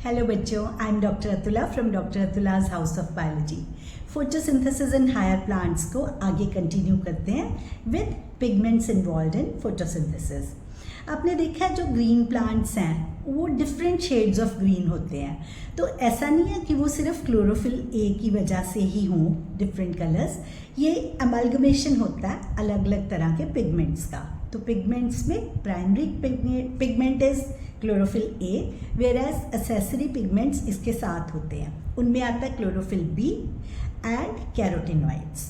Hello बच्चों, I am doctor Atula from doctor Atula's house of biology. Photosynthesis in higher plants को आगे continue करते हैं with pigments involve in photosynthesis. आपने देखा है जो ग्रीन प्लांट्स हैं वो डिफरेंट शेड्स ऑफ ग्रीन होते हैं। तो ऐसा नहीं है कि वो सिर्फ क्लोरोफिल ए की वजह से ही हों डिफरेंट कलर्स, ये अमलगमेशन होता है अलग अलग तरह के पिगमेंट्स का। तो पिगमेंट्स में primary pigment is chlorophyll A, whereas accessory pigments इसके साथ होते हैं। उनमें आता है chlorophyll B and carotenoids.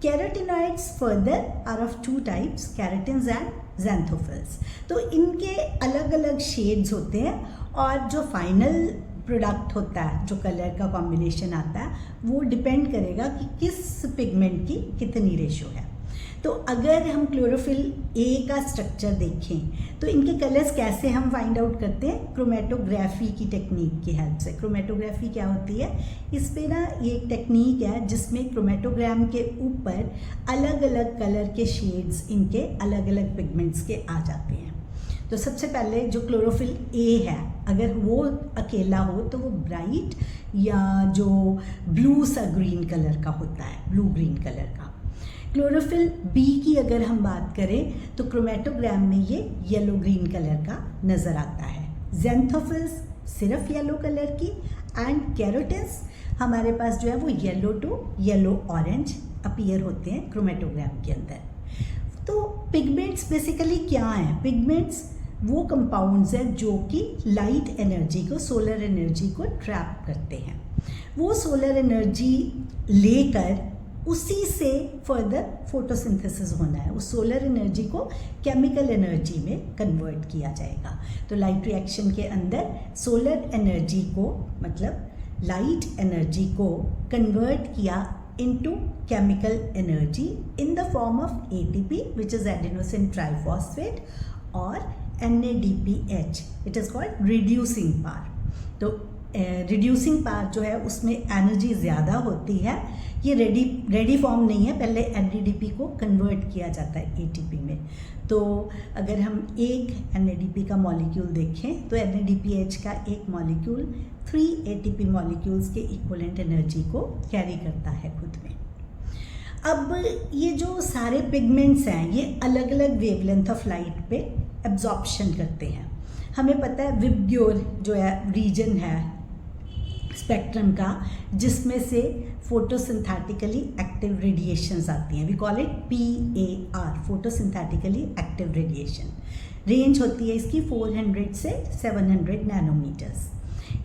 Carotenoids further are of two types, carotenes and xanthophylls. तो इनके अलग अलग शेड्स होते हैं और जो फाइनल प्रोडक्ट होता है, जो कलर का कॉम्बिनेशन आता है, वो डिपेंड करेगा कि किस पिगमेंट की कितनी रेशो है। तो अगर हम क्लोरोफिल ए का स्ट्रक्चर देखें तो इनके कलर्स कैसे हम फाइंड आउट करते हैं, क्रोमेटोग्राफी की टेक्निक की हेल्प से। क्रोमेटोग्राफी क्या होती है, इस पे ना ये एक टेक्निक है जिसमें क्रोमेटोग्राम के ऊपर अलग अलग कलर के शेड्स इनके अलग अलग पिगमेंट्स के आ जाते हैं। तो सबसे पहले जो क्लोरोफिल ए है, अगर वो अकेला हो तो वो ब्राइट या जो ब्लू सा ग्रीन कलर का होता है, ब्लू ग्रीन कलर का। क्लोरोफिल बी की अगर हम बात करें तो क्रोमेटोग्राम में ये येलो ग्रीन कलर का नज़र आता है। ज़ैंथोफिल्स सिर्फ येलो कलर की, एंड कैरोटिन्स हमारे पास जो है वो yellow to yellow orange appear होते हैं क्रोमेटोग्राम के अंदर। तो पिगमेंट्स बेसिकली क्या हैं? पिगमेंट्स वो कंपाउंड्स हैं जो कि लाइट एनर्जी को, सोलर एनर्जी को ट्रैप करते हैं। वो सोलर एनर्जी लेकर उसी से फर्दर फोटोसिंथेसिस होना है। उस सोलर एनर्जी को केमिकल एनर्जी में कन्वर्ट किया जाएगा। तो लाइट रिएक्शन के अंदर सोलर एनर्जी को, मतलब लाइट एनर्जी को कन्वर्ट किया into chemical energy in the form of ATP which is adenosine triphosphate और NADPH, it is called reducing power. तो रिड्यूसिंग पार जो है उसमें एनर्जी ज़्यादा होती है। ये रेडी फॉर्म नहीं है, पहले NADP को कन्वर्ट किया जाता है ATP में। तो अगर हम एक NADP का मॉलिक्यूल देखें तो NADPH का एक मॉलिक्यूल 3 ATP मॉलिक्यूल्स के इक्वलेंट एनर्जी को कैरी करता है खुद में। अब ये जो सारे पिगमेंट्स हैं ये अलग अलग वेवलेंथ ऑफ लाइट पे एब्जॉर्प्शन करते हैं। हमें पता है विबग्योर जो है रीजन है स्पेक्ट्रम का जिसमें से फोटोसिंथेटिकली एक्टिव रेडिएशंस आती हैं। We call it PAR, photosynthetically active radiation. Range होती है इसकी 400 से 700 नैनोमीटर्स।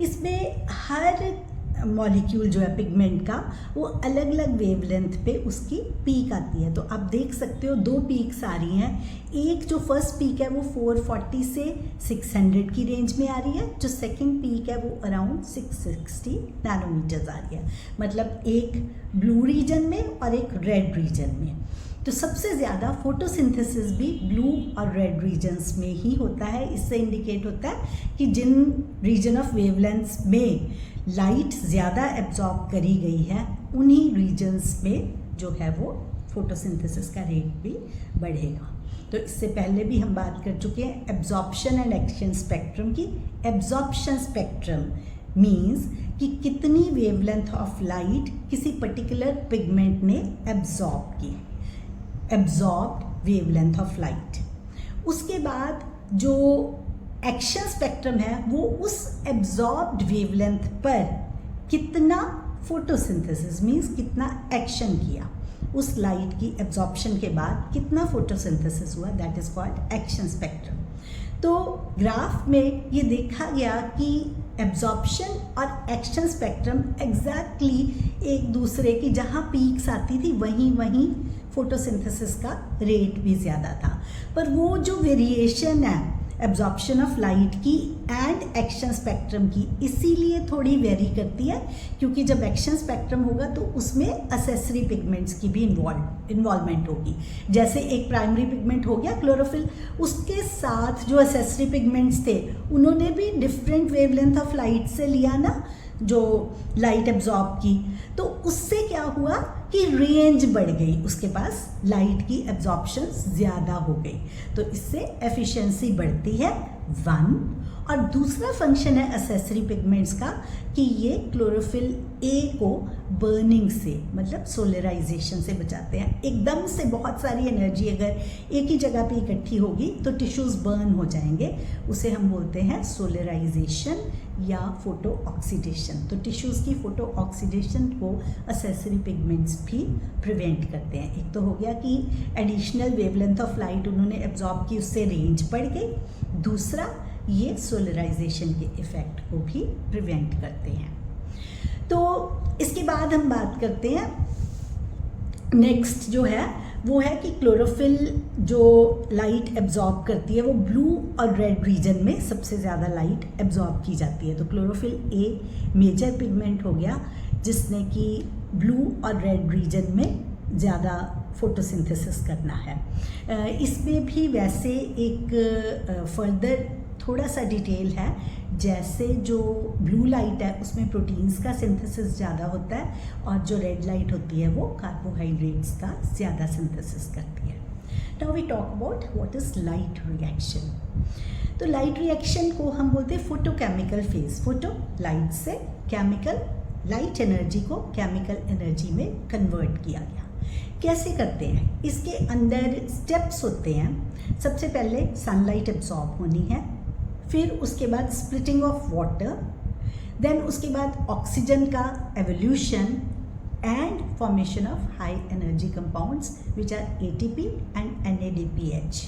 इसमें हर मॉलिक्यूल जो है पिगमेंट का वो अलग अलग वेवलेंथ पे उसकी पीक आती है। तो आप देख सकते हो दो पीक्स आ रही हैं। एक जो फर्स्ट पीक है वो 440 से 600 की रेंज में आ रही है, जो सेकंड पीक है वो अराउंड 660 नैनोमीटर्स आ रही है। मतलब एक ब्लू रीजन में और एक रेड रीजन में। तो सबसे ज़्यादा फोटोसिंथेसिस भी ब्लू और रेड रीजन्स में ही होता है। इससे इंडिकेट होता है कि जिन रीजन ऑफ वेवलेंथ्स में लाइट ज़्यादा एब्जॉर्ब करी गई है उन्हीं रीजन्स में जो है वो फोटोसिंथेसिस का रेट भी बढ़ेगा। तो इससे पहले भी हम बात कर चुके हैं एब्जॉर्प्शन एंड एक्शन स्पेक्ट्रम की। एब्जॉर्प्शन स्पेक्ट्रम मीन्स कि कितनी वेवलेंथ ऑफ लाइट किसी पर्टिकुलर पिगमेंट ने एब्जॉर्ब की, एब्जॉर्ब्ड वेवलेंथ ऑफ लाइट। उसके बाद जो एक्शन स्पेक्ट्रम है वो उस एब्जॉर्ब्ड वेवलेंथ पर कितना फोटोसिंथेसिस मीन्स कितना एक्शन किया, उस लाइट की एब्जॉर्प्शन के बाद कितना फोटोसिंथेसिस हुआ, that is called action spectrum. तो ग्राफ में ये देखा गया कि एब्जॉर्प्शन और एक्शन स्पेक्ट्रम एग्जैक्टली एक दूसरे की, जहाँ पीक्स आती थी वहीं फोटोसिंथेसिस का रेट भी ज़्यादा था। पर वो जो वेरिएशन है एब्जॉर्प्शन ऑफ लाइट की एंड एक्शन स्पेक्ट्रम की, इसीलिए थोड़ी वेरी करती है, क्योंकि जब एक्शन स्पेक्ट्रम होगा तो उसमें एसेसरी पिगमेंट्स की भी इन्वॉल्वमेंट होगी। जैसे एक प्राइमरी पिगमेंट हो गया क्लोरोफिल, उसके साथ जो एसेसरी पिगमेंट्स थे उन्होंने भी डिफरेंट वेवलेंथ ऑफ लाइट से लिया ना, जो लाइट एब्जॉर्ब की। तो उससे क्या हुआ कि रेंज बढ़ गई, उसके पास लाइट की एब्जॉर्प्शन ज़्यादा हो गई। तो इससे एफिशिएंसी बढ़ती है 1, और दूसरा फंक्शन है एसेसरी पिगमेंट्स का कि ये क्लोरोफिल ए को बर्निंग से मतलब सोलराइजेशन से बचाते हैं। एकदम से बहुत सारी एनर्जी अगर एक ही जगह पे इकट्ठी होगी तो टिश्यूज बर्न हो जाएंगे, उसे हम बोलते हैं सोलराइजेशन या फोटो ऑक्सीडेशन। तो टिश्यूज की फोटो ऑक्सीडेशन को एसेसरी पिगमेंट्स भी प्रिवेंट करते हैं। एक तो हो गया कि एडिशनल वेवलेंथ ऑफ लाइट उन्होंने एब्जॉर्ब की, उससे रेंज बढ़ गई। दूसरा ये सोलराइजेशन के इफेक्ट को भी प्रिवेंट करते हैं। तो इसके बाद हम बात करते हैं नेक्स्ट जो है वो है कि क्लोरोफिल जो लाइट एब्जॉर्ब करती है वो ब्लू और रेड रीजन में सबसे ज़्यादा लाइट एब्जॉर्ब की जाती है। तो क्लोरोफिल ए मेजर पिगमेंट हो गया जिसने कि ब्लू और रेड रीजन में ज़्यादा फोटोसिंथेसिस करना है। इसमें भी वैसे एक फर्दर थोड़ा सा डिटेल है, जैसे जो ब्लू लाइट है उसमें प्रोटीन्स का सिंथेसिस ज़्यादा होता है और जो रेड लाइट होती है वो कार्बोहाइड्रेट्स का ज़्यादा सिंथेसिस करती है। Now we talk about what is light reaction. तो लाइट रिएक्शन को हम बोलते हैं फोटोकेमिकल फेज। फोटो लाइट से केमिकल, लाइट एनर्जी को केमिकल एनर्जी में कन्वर्ट किया गया। कैसे करते हैं? इसके अंदर स्टेप्स होते हैं। सबसे पहले सनलाइट एब्जॉर्ब होनी है, फिर उसके बाद स्प्लिटिंग ऑफ वाटर, देन उसके बाद ऑक्सीजन का evolution and formation of high energy compounds which are ATP and NADPH.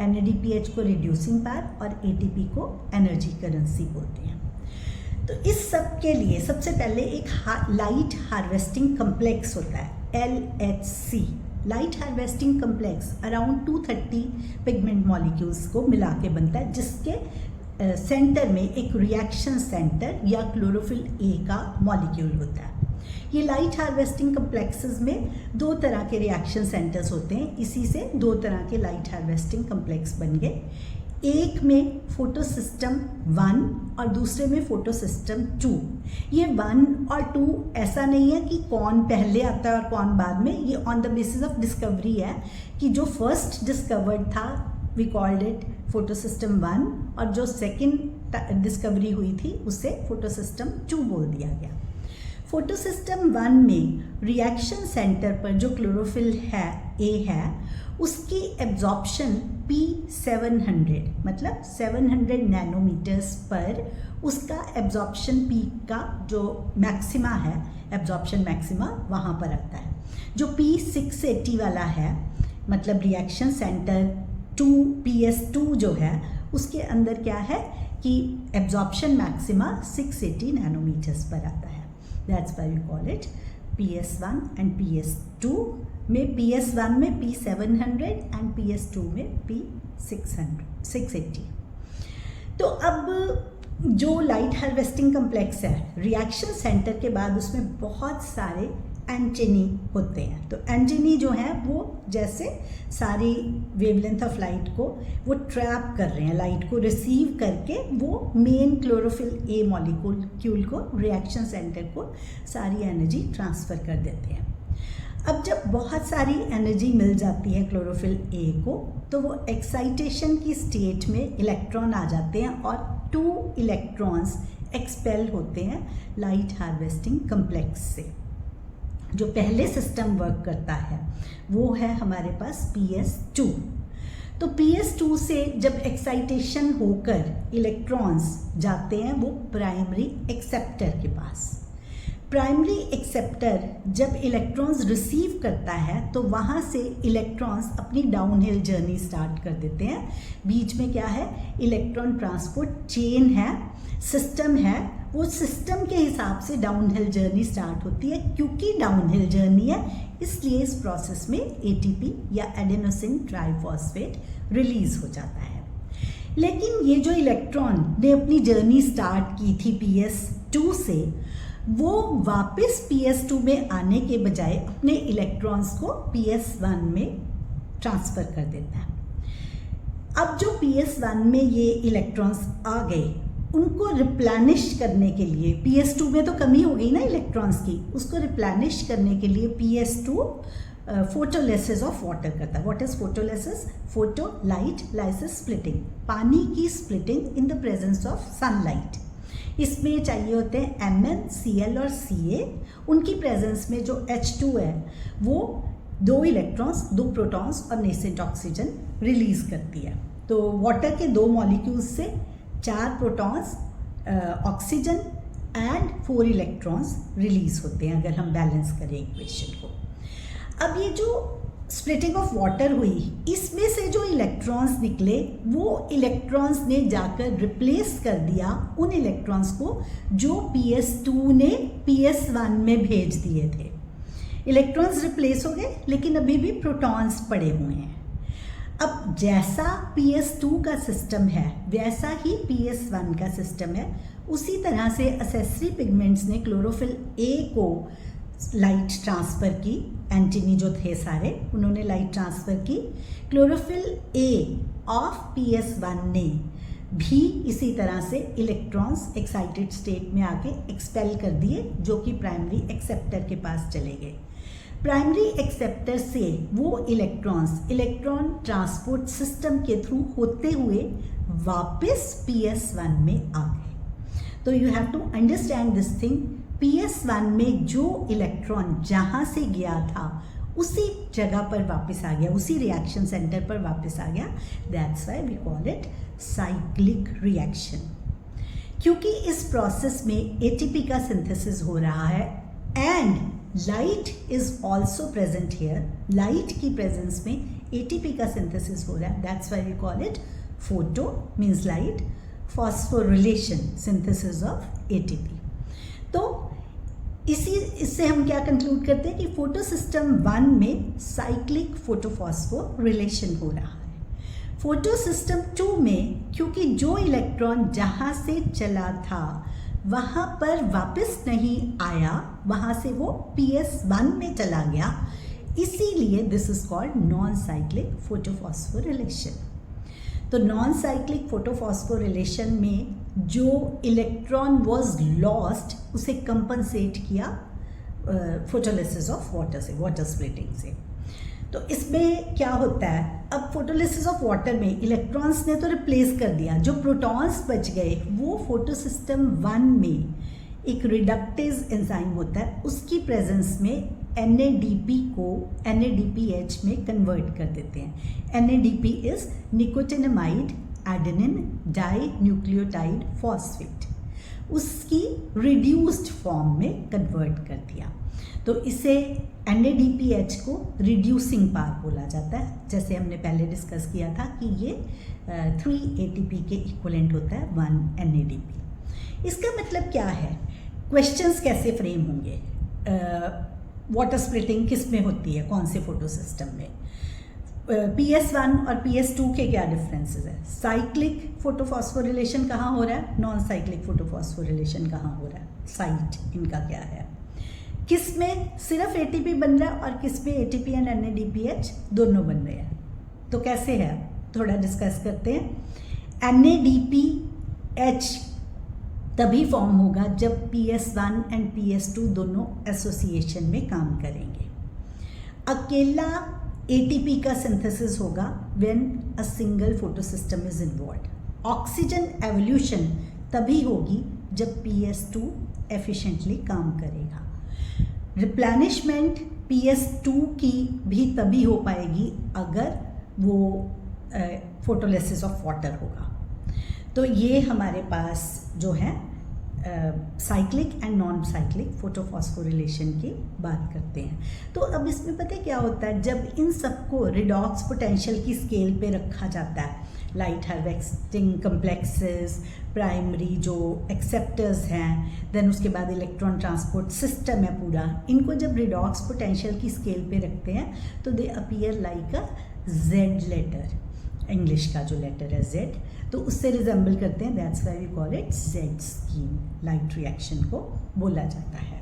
NADPH को रिड्यूसिंग पावर और एटीपी को एनर्जी करेंसी बोलते हैं। तो इस सब के लिए सबसे पहले एक लाइट हार्वेस्टिंग कम्प्लेक्स होता है, LHC, light harvesting complex. Around 230 pigment molecules को मिला के बनता है, जिसके सेंटर में एक रिएक्शन सेंटर या क्लोरोफिल ए का मॉलिक्यूल होता है। ये लाइट हार्वेस्टिंग कम्प्लेक्सेस में दो तरह के रिएक्शन सेंटर्स होते हैं, इसी से दो तरह के लाइट हार्वेस्टिंग कम्प्लेक्स बन गए। एक में फोटो सिस्टम 1 और दूसरे में फोटो सिस्टम 2। ये 1 और 2 ऐसा नहीं है कि कौन पहले आता है और कौन बाद में, ये on the basis of discovery है कि जो फर्स्ट डिस्कवर्ड था we called it photo system 1 और जो सेकंड डिस्कवरी हुई थी उसे फोटो सिस्टम 2 बोल दिया गया। फोटो सिस्टम 1 में रिएक्शन सेंटर पर जो क्लोरोफिल है ए है उसकी एब्जॉर्प्शन P700 मतलब 700 नैनोमीटर्स पर उसका एब्जॉर्प्शन पीक का जो मैक्सिमा है, एब्जॉर्प्शन मैक्सिमा वहाँ पर आता है। जो P680 वाला है मतलब रिएक्शन सेंटर 2 PS2 जो है उसके अंदर क्या है कि एब्जॉर्प्शन मैक्सिमा 680 नैनोमीटर्स पर आता है। That's why we call it PS1 and PS2 में PS1 में P700 एंड PS2 में P680। तो अब जो लाइट हार्वेस्टिंग कम्प्लेक्स है रिएक्शन सेंटर के बाद उसमें बहुत सारे एंटेनी होते हैं। तो एंटेनी जो हैं वो जैसे सारी वेवलेंथ ऑफ लाइट को वो ट्रैप कर रहे हैं, लाइट को रिसीव करके वो मेन क्लोरोफिल ए मॉलिक्यूल को रिएक्शन सेंटर को सारी एनर्जी ट्रांसफ़र कर देते हैं। अब जब बहुत सारी एनर्जी मिल जाती है क्लोरोफिल ए को तो वो एक्साइटेशन की स्टेट में इलेक्ट्रॉन आ जाते हैं और 2 इलेक्ट्रॉन्स एक्सपेल होते हैं लाइट हार्वेस्टिंग कम्प्लेक्स से। जो पहले सिस्टम वर्क करता है वो है हमारे पास PS2। तो PS2 से जब एक्साइटेशन होकर इलेक्ट्रॉन्स जाते हैं वो प्राइमरी एक्सेप्टर के पास। प्राइमरी एक्सेप्टर जब इलेक्ट्रॉन्स रिसीव करता है तो वहाँ से इलेक्ट्रॉन्स अपनी डाउनहिल जर्नी स्टार्ट कर देते हैं। बीच में क्या है, इलेक्ट्रॉन ट्रांसपोर्ट चेन है, सिस्टम है, वो सिस्टम के हिसाब से डाउनहिल जर्नी स्टार्ट होती है। क्योंकि डाउनहिल जर्नी है इसलिए इस प्रोसेस में ATP या एडेनोसिन ट्राइफॉस्फेट रिलीज हो जाता है। लेकिन ये जो इलेक्ट्रॉन ने अपनी जर्नी स्टार्ट की थी PS2 से, वो वापस PS2 में आने के बजाय अपने इलेक्ट्रॉन्स को PS1 में ट्रांसफ़र कर देता है। अब जो PS1 में ये इलेक्ट्रॉन्स आ गए उनको रिप्लेनिश करने के लिए, PS2 में तो कमी हो गई ना इलेक्ट्रॉन्स की, उसको रिप्लेनिश करने के लिए PS2 फोटोलिसिस ऑफ वाटर करता है. What is photolysis? Photo light, lysis splitting, पानी की splitting in the presence of sunlight. इसमें चाहिए होते हैं Mn, Cl और Ca. उनकी प्रेजेंस में जो H2 है वो 2 इलेक्ट्रॉन्स, 2 प्रोटॉन्स और नेसेंट ऑक्सीजन रिलीज करती है. तो वाटर के 2 मॉलिक्यूल्स से 4 protons, oxygen and 4 electrons release होते हैं अगर हम बैलेंस करें इक्वेशन को. अब ये जो स्प्लिटिंग ऑफ वाटर हुई, इसमें से जो इलेक्ट्रॉन्स निकले वो इलेक्ट्रॉन्स ने जाकर रिप्लेस कर दिया उन इलेक्ट्रॉन्स को जो PS2 ने PS1 में भेज दिए थे. इलेक्ट्रॉन्स रिप्लेस हो गए लेकिन अभी भी प्रोटॉन्स पड़े हुए हैं. अब जैसा PS2 का सिस्टम है वैसा ही PS1 का सिस्टम है. उसी तरह से एसेसरी पिगमेंट्स ने क्लोरोफिल A को लाइट ट्रांसफ़र की. एंटीनी जो थे सारे उन्होंने लाइट ट्रांसफ़र की. क्लोरोफिल A ऑफ PS1 ने भी इसी तरह से इलेक्ट्रॉन्स एक्साइटेड स्टेट में आके एक्सपेल कर दिए जो कि प्राइमरी एक्सेप्टर के पास चले गए. प्राइमरी एक्सेप्टर से वो इलेक्ट्रॉन्स इलेक्ट्रॉन ट्रांसपोर्ट सिस्टम के थ्रू होते हुए वापस PS1 में आ गए. तो you have to understand this thing. PS1 में जो इलेक्ट्रॉन जहाँ से गया था उसी जगह पर वापस आ गया, उसी रिएक्शन सेंटर पर वापस आ गया. That's why we call it cyclic reaction. क्योंकि इस प्रोसेस में ATP का सिंथेसिस हो रहा है and light is also present here. Light की प्रेजेंस में ATP का सिंथेसिस हो रहा है. That's why we call it photo means light, phosphorylation synthesis of ATP. तो इससे हम क्या कंक्लूड करते हैं कि फोटो सिस्टम 1 में साइक्लिक फोटोफॉस्फोरिलेशन हो रहा है. फोटो सिस्टम 2 में क्योंकि जो इलेक्ट्रॉन जहाँ से चला था वहाँ पर वापस नहीं आया, वहाँ से वो PS1 में चला गया, इसीलिए this is called non cyclic photophosphorylation. तो नॉन साइक्लिक फोटोफॉस्फोरिलेशन में जो इलेक्ट्रॉन वॉज लॉस्ट उसे कंपनसेट किया फोटोलिसिस ऑफ वाटर से, वाटर स्प्लिटिंग से. तो इसमें क्या होता है, अब फोटोलिसिस ऑफ वाटर में इलेक्ट्रॉन्स ने तो रिप्लेस कर दिया, जो प्रोटॉन्स बच गए वो फोटो सिस्टम 1 में एक रिडक्टेज एंजाइम होता है, उसकी प्रेजेंस में NADP को NADPH में कन्वर्ट कर देते हैं. NADP is nicotinamide adenine di nucleotide phosphate. उसकी रिड्यूस्ड फॉर्म में कन्वर्ट कर दिया. तो इसे NADPH को रिड्यूसिंग पार बोला जाता है. जैसे हमने पहले डिस्कस किया था कि ये 3 ATP के इक्वलेंट होता है 1 NADP. इसका मतलब क्या है, क्वेश्चंस कैसे फ्रेम होंगे. वाटर स्प्लिटिंग किस में होती है, कौन से फोटो सिस्टम में. PS1 और PS2 के क्या डिफरेंसेस है. साइक्लिक फोटोफॉस्फोरिलेशन कहाँ हो रहा है, नॉन साइक्लिक फोटोफॉस्फोरिलेशन कहाँ हो रहा है, साइट इनका क्या है. किस में सिर्फ ATP बन रहा है और किस में ATP एंड NADPH दोनों बन रहे हैं. तो कैसे है थोड़ा डिस्कस करते हैं. NADPH तभी फॉर्म होगा जब PS1 एंड PS2 दोनों एसोसिएशन में काम करेंगे. अकेला ATP का सिंथेसिस होगा when a single photo system is involved. Oxygen evolution तभी होगी जब PS2 एफिशिएंटली काम करेगा. रिप्लेनिशमेंट PS2 की भी तभी हो पाएगी अगर वो फोटोलिसिस ऑफ वाटर होगा. तो ये हमारे पास जो है cyclic and non cyclic photophosphorylation की बात करते हैं. तो अब इसमें पता है क्या होता है, जब इन सबको रिडॉक्स पोटेंशियल की स्केल पे रखा जाता है, लाइट हार्वेस्टिंग कम्प्लेक्सेस, प्राइमरी जो एक्सेप्टर्स हैं, देन उसके बाद इलेक्ट्रॉन ट्रांसपोर्ट सिस्टम है पूरा, इनको जब रिडॉक्स पोटेंशियल की स्केल पे रखते हैं तो they appear like a Z letter. English का जो लेटर है Z, तो उससे रिजेंबल करते हैं. That's why we call it Z scheme. Light reaction को बोला जाता है.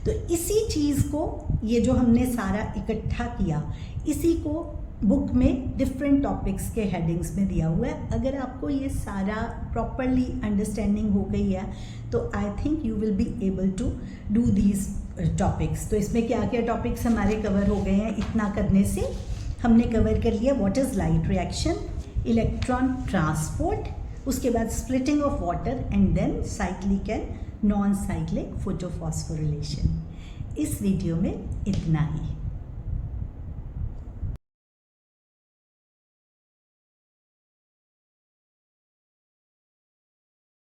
तो इसी चीज़ को, ये जो हमने सारा इकट्ठा किया, इसी को बुक में डिफरेंट टॉपिक्स के हेडिंग्स में दिया हुआ है। अगर आपको ये सारा प्रॉपरली अंडरस्टैंडिंग हो गई है तो I think you will be able to do these topics. तो इसमें क्या क्या टॉपिक्स हमारे कवर हो गए हैं, इतना करने से हमने कवर कर लिया what is light reaction, electron transport, उसके बाद splitting of water and then cyclic and non cyclic photophosphorylation. इस वीडियो में इतना ही।